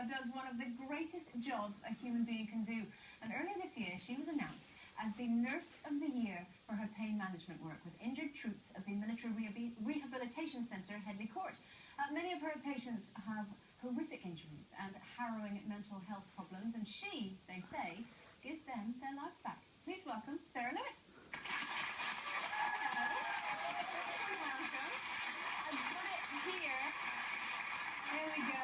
does one of the greatest jobs a human being can do. And earlier this year, she was announced as the Nurse of the Year for her pain management work with injured troops at the Military Rehabilitation Centre, Headley Court. Many of her patients have horrific injuries and harrowing mental health problems, and she, they say, gives them their lives back. Please welcome Sarah Lewis. There we go.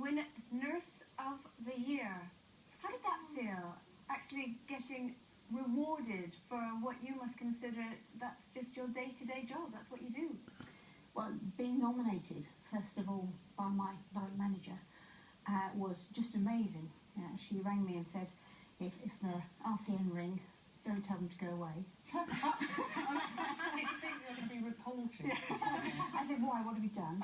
Win Nurse of the Year. How did that feel? Actually getting rewarded for what you must consider that's just your day-to-day job. That's what you do. Well, being nominated, first of all, by my line manager was just amazing. She rang me and said, if the RCN ring, don't tell them to go away. Oh, that's you think you're going to be reported. I said, why? What have you done?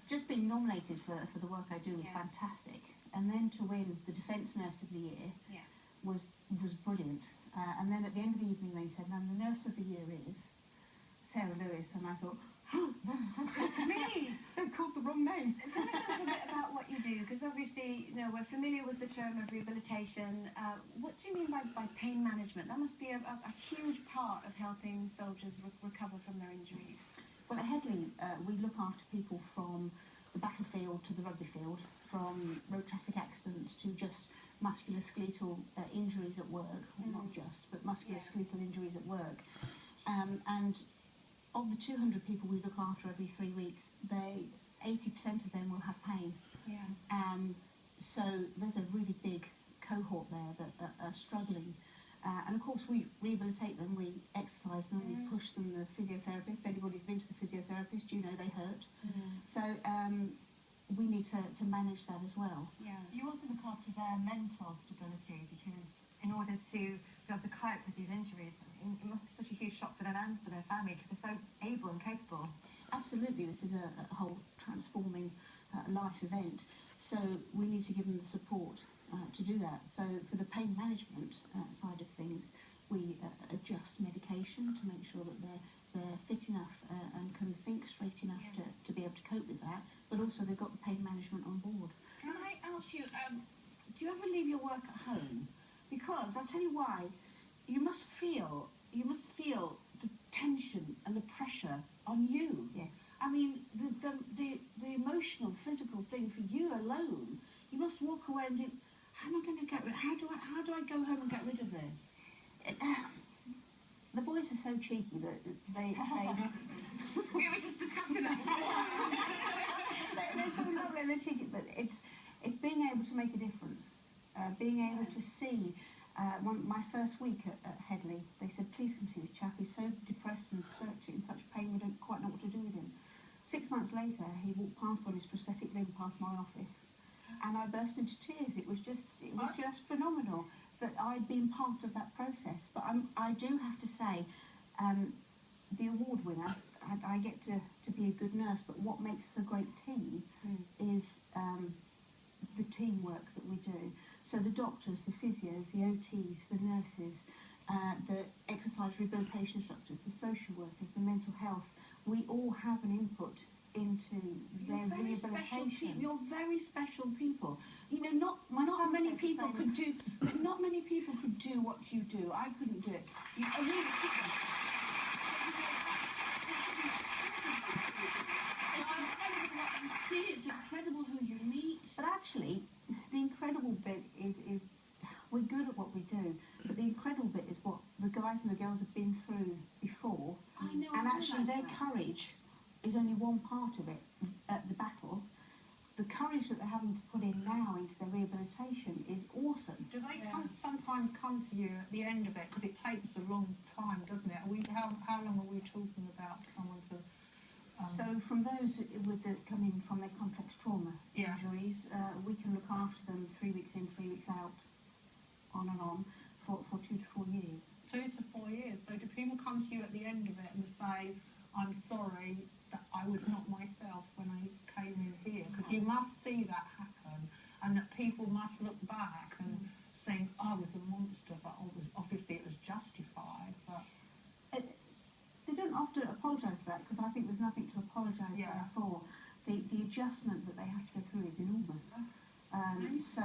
Just being nominated for the work I do was fantastic. And then to win the Defence Nurse of the Year was brilliant. And then at the end of the evening they said, no, the Nurse of the Year is Sarah Lewis. And I thought, oh, Really? they've called the wrong name. Tell us a little bit about what you do, because obviously, you know, we're familiar with the term of rehabilitation. What do you mean by pain management? That must be a huge part of helping soldiers recover from their injuries. Well, at Headley, we look after people from the battlefield to the rugby field, from road traffic accidents to just musculoskeletal injuries at work, well, not just, but musculoskeletal injuries at work. And of the 200 people we look after every 3 weeks, 80% of them will have pain. So there's a really big cohort there that are struggling. And of course we rehabilitate them, we exercise them, we push them, the physiotherapist. Anybody who's been to the physiotherapist, you know they hurt. So we need to manage that as well. You also look after their mental stability, because in order to be able to cope with these injuries, it must be such a huge shock for them and for their family, because they're so able and capable. Absolutely, this is a whole transforming life event. So we need to give them the support to do that. So for the pain management side of things, we adjust medication to make sure that they're fit enough and can think straight enough to be able to cope with that, but also they've got the pain management on board. Can I ask you, do you ever leave your work at home? Because I'll tell you why. You must feel the tension and the pressure on you. Yes. I mean, the emotional, physical thing for you alone. You must walk away and think, how am I going to get rid? How do I go home and get rid of this? The boys are so cheeky that they We were just discussing that. they're so lovely and they're cheeky, but it's being able to make a difference, being able to see. My first week at Headley, they said, please come see this chap, he's so depressed and in such pain we don't quite know what to do with him. 6 months later, he walked past on his prosthetic limb past my office, and I burst into tears. It was just phenomenal that I'd been part of that process. But I do have to say, the award winner, I get to be a good nurse, but what makes us a great team is the teamwork that we do. So the doctors, the physios, the OTs, the nurses, the exercise rehabilitation instructors, the social workers, the mental health, we all have an input into their rehabilitation. You're very special people. You know, not many people could do. Not many people could do what you do. I couldn't do it. You see, it's incredible who you meet. But actually, the incredible bit is we're good at what we do, but the incredible bit is what the guys and the girls have been through before. I know. And actually their courage is only one part of it, the battle. The courage that they're having to put in now into their rehabilitation is awesome. Do they sometimes come to you at the end of it? Because it takes a long time, doesn't it? How long are we talking about for someone to... So from those coming from their complex trauma injuries, we can look after them 3 weeks in, 3 weeks out, on and on, for 2 to 4 years. 2 to 4 years. So do people come to you at the end of it and say, I'm sorry that I was not myself when I came in here? Because you must see that happen, and that people must look back and think, I was a monster, but obviously it was justified. But they don't often apologise for that, because I think there's nothing to apologise for. the adjustment that they have to go through is enormous. So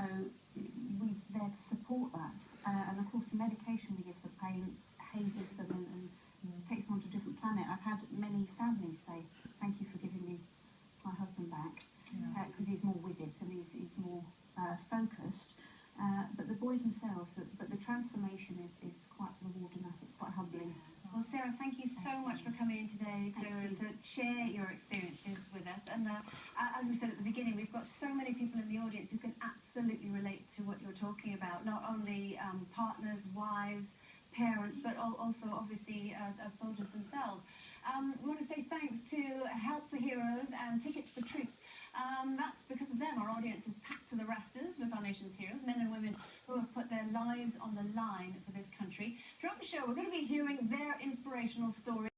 we're there to support that. And of course the medication we give for pain hazes them and takes them onto a different planet. I've had many families say, thank you for giving me my husband back, because he's more with it and he's more focused. But the boys themselves, but the transformation is quite rewarding enough, it's quite humbling. Well, Sarah, thank you so much for coming in today to share your experiences with us. And as we said at the beginning, we've got so many people in the audience who can absolutely relate to what you're talking about. Not only partners, wives, parents, but also obviously as soldiers themselves. We want to say thanks to Help for Heroes and Tickets for Troops. That's because of them our audience is packed to the rafters with our nation's heroes, men and women who have put their lives on the line for this country. Throughout the show, we're going to be hearing their inspirational stories.